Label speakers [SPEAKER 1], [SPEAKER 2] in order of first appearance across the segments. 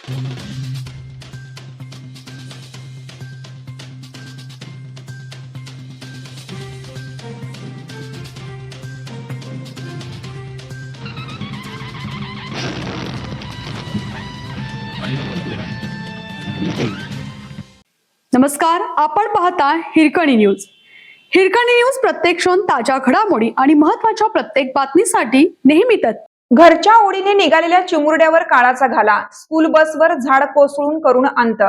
[SPEAKER 1] नमस्कार, आपण पाहता हिरकणी न्यूज. हिरकणी न्यूज प्रत्येक क्षण ताज्या घडामोडी आणि महत्त्वाच्या प्रत्येक बातमीसाठी नेहमीच
[SPEAKER 2] घरच्या ओढीने निघालेल्या चिमुरड्यावर काळाचा घाला. स्कूल बसवर झाड कोसळून करून अंत.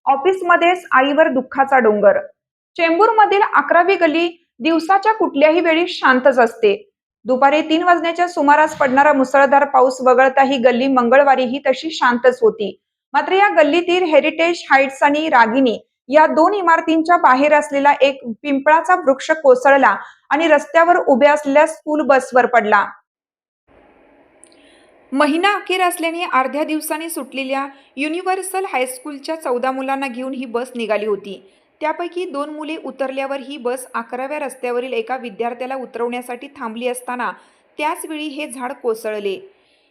[SPEAKER 2] ऑफिसमध्येच आईवर दुःखाचा डोंगर. चेंबूरमधील 11वी गल्ली दिवसाच्या कुठल्याही वेळी शांतच असते. दुपारी 3 वाजण्याच्या सुमारास पडणारा मुसळधार पाऊस वगळता ही गल्ली मंगळवारीही तशी शांतच होती. मात्र या गल्लीतील हेरिटेज हाईट्स आणि रागिनी या 2 इमारतींच्या बाहेर असलेला एक पिंपळाचा वृक्ष कोसळला आणि रस्त्यावर उभ्या असलेल्या स्कूल बसवर पडला. महिना अखेर असल्याने अर्ध्या दिवसांनी सुटलेल्या युनिव्हर्सल हायस्कूलच्या 14 मुलांना घेऊन ही बस निघाली होती. त्यापैकी 2 मुले उतरल्यावर ही बस 11व्या रस्त्यावरील एका विद्यार्थ्याला उतरवण्यासाठी थांबली असताना त्याचवेळी हे झाड कोसळले.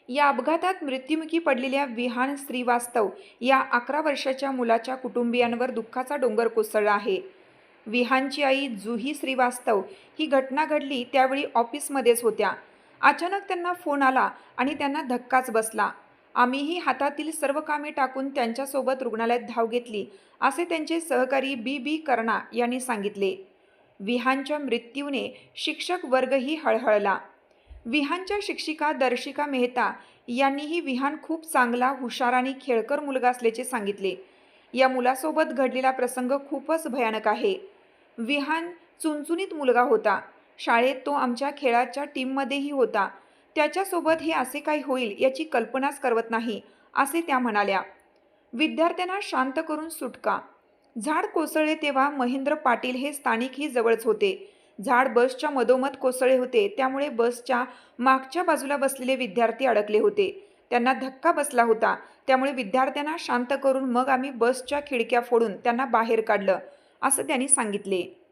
[SPEAKER 2] या अपघातात मृत्युमुखी पडलेल्या विहान श्रीवास्तव या 11 वर्षाच्या मुलाच्या कुटुंबियांवर दुःखाचा डोंगर कोसळला आहे. विहानची आई जुही श्रीवास्तव ही घटना घडली त्यावेळी ऑफिसमध्येच होत्या. अचानक त्यांना फोन आला आणि त्यांना धक्काच बसला. आम्हीही हातातील सर्व कामे टाकून त्यांच्यासोबत रुग्णालयात धाव घेतली, असे त्यांचे सहकारी बी कर्णा यांनी सांगितले. विहानच्या मृत्यूने शिक्षक वर्गही हळहळला. विहानच्या शिक्षिका दर्शिका मेहता यांनीही विहान खूप चांगला, हुशार आणि खेळकर मुलगा असल्याचे सांगितले. या मुलासोबत घडलेला प्रसंग खूपच भयानक आहे. विहान चुणचुणीत मुलगा होता. शाळेत तो आमच्या खेळाच्या टीममध्येही होता. त्याच्यासोबत हे असे काही होईल याची कल्पनाच करवत नाही, असे त्या म्हणाल्या. विद्यार्थ्यांना शांत करून सुटका. झाड कोसळले तेव्हा महेंद्र पाटील हे स्थानिकही जवळच होते. झाड बसच्या मधोमध कोसळले होते, त्यामुळे बसच्या मागच्या बाजूला बसलेले विद्यार्थी अडकले होते. त्यांना धक्का बसला होता, त्यामुळे विद्यार्थ्यांना शांत करून मग आम्ही बसच्या खिडक्या फोडून त्यांना बाहेर काढलं, असं त्यांनी सांगितले.